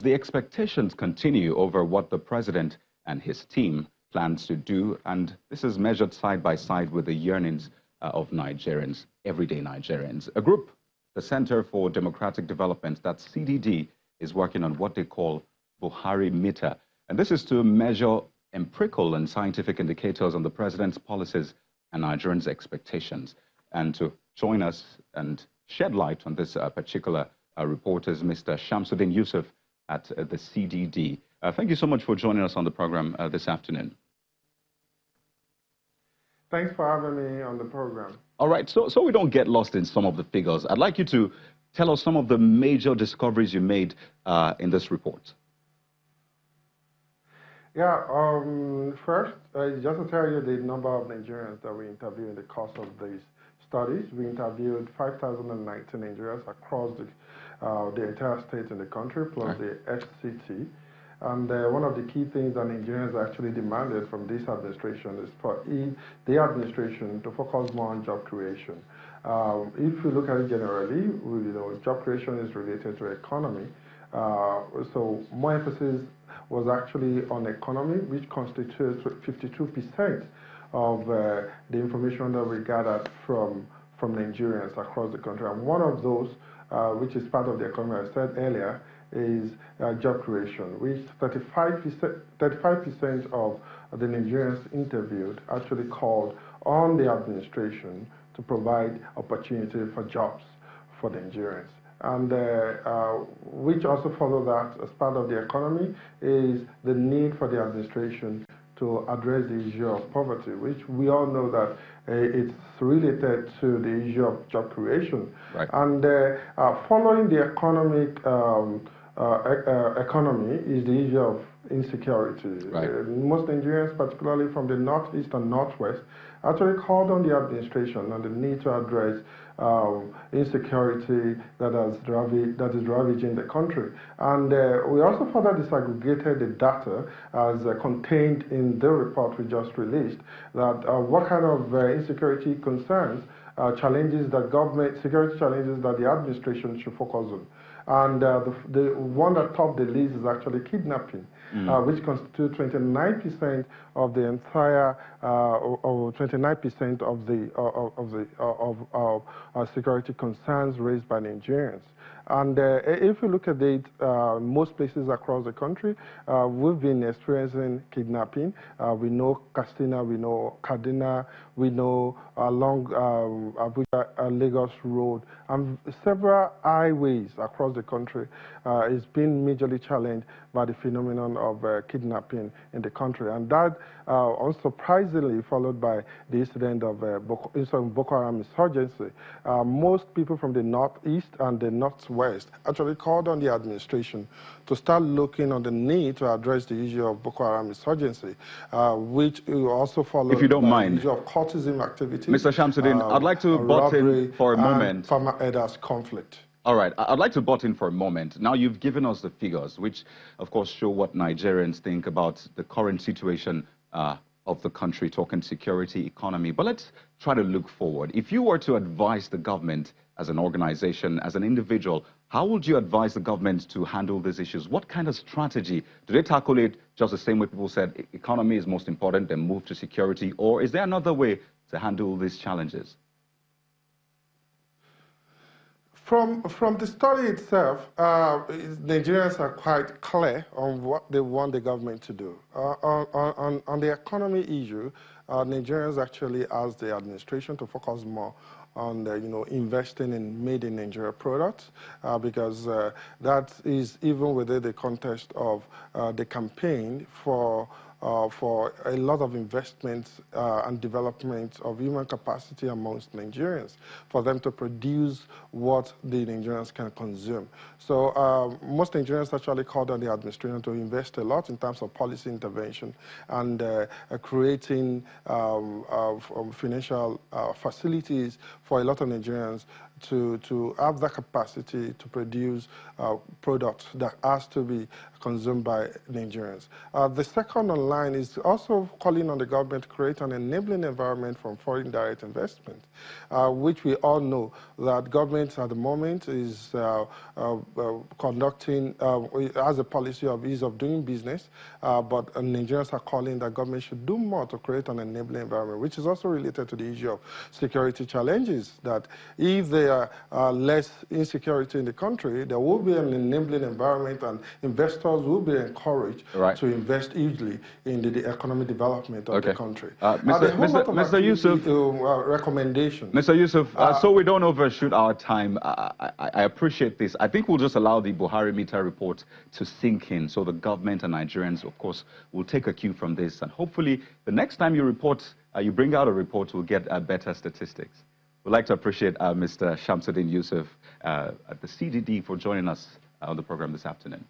the expectations continue over what the president and his team plans to do, and this is measured side by side with the yearnings of Nigerians, everyday Nigerians. A group, the Center for Democratic Development, that's CDD, is working on what they call Buhari meter. And this is to measure empirical and scientific indicators on the president's policies and Nigerians' expectations. And to join us and shed light on this particular report is Mr. Shamsuddin Yusuf at the CDD. Thank you so much for joining us on the program this afternoon. Thanks for having me on the program. All right, so we don't get lost in some of the figures, I'd like you to tell us some of the major discoveries you made in this report. Yeah, first, just to tell you the number of Nigerians that we interviewed in the course of these studies. We interviewed 5,019 Nigerians across the entire state in the country, plus the FCT. And one of the key things that Nigerians actually demanded from this administration is for the administration to focus more on job creation. If you look at it generally, job creation is related to economy. So more emphasis was actually on economy, which constitutes 52% of the information that we gathered from Nigerians across the country. And one of those, which is part of the economy, I said earlier, is job creation, which 35% of the Nigerians interviewed actually called on the administration to provide opportunity for jobs for the Nigerians. And which also follow that as part of the economy is the need for the administration to address the issue of poverty, which we all know that it's related to the issue of job creation. Right. And following the economy is the issue of insecurity. Right. Most Nigerians, particularly from the northeast and northwest, actually called on the administration on the need to address insecurity that is ravaging the country. And we also further disaggregated the data as contained in the report we just released, that what kind of insecurity concerns, security challenges that the administration should focus on. And the one that topped the list is actually kidnapping, which constitutes 29% of the entire, or 29% of security concerns raised by Nigerians. And if you look at it, most places across the country, we've been experiencing kidnapping. We know Katsina, we know Kaduna, we know along Abuja-Lagos Road, and several highways across the country is being majorly challenged by the phenomenon of kidnapping in the country. And that, unsurprisingly, followed by the incident of Boko Haram insurgency. Most people from the northeast and the northwest actually called on the administration to start looking on the need to address the issue of Boko Haram insurgency, which also followed if you don't mind, the issue of cultism activity. Mr. Shamsuddin, I'd like to butt in for a moment. Farmer-herders conflict. All right, I'd like to butt in for a moment. Now, you've given us the figures, which, of course, show what Nigerians think about the current situation of the country, talking security, economy. But let's try to look forward. If you were to advise the government as an organization, as an individual, how would you advise the government to handle these issues? What kind of strategy? Do they tackle it just the same way people said economy is most important, then move to security? Or is there another way to handle these challenges? From the study itself, Nigerians are quite clear on what they want the government to do. On the economy issue, Nigerians actually ask the administration to focus more on investing in made-in-Nigeria products, because that is even within the context of the campaign for a lot of investments and development of human capacity amongst Nigerians, for them to produce what the Nigerians can consume. So most Nigerians actually called on the administration to invest a lot in terms of policy intervention and creating financial facilities for a lot of Nigerians to have that capacity to produce products that has to be consumed by Nigerians. The second online is also calling on the government to create an enabling environment from foreign direct investment, which we all know that government at the moment is conducting, has a policy of ease of doing business, but Nigerians are calling that government should do more to create an enabling environment, which is also related to the issue of security challenges, that if there are less insecurity in the country, there will be an enabling environment and investors will be encouraged to invest hugely in the economic development of the country. Mr. Yusuf, recommendations. Mr. Yusuf, so we don't overshoot our time, I appreciate this. I think we'll just allow the Buhari meter report to sink in, so the government and Nigerians, of course, will take a cue from this, and hopefully the next time you report, you bring out a report, we'll get better statistics. We'd like to appreciate Mr. Shamsuddin Yusuf at the CDD for joining us on the program this afternoon.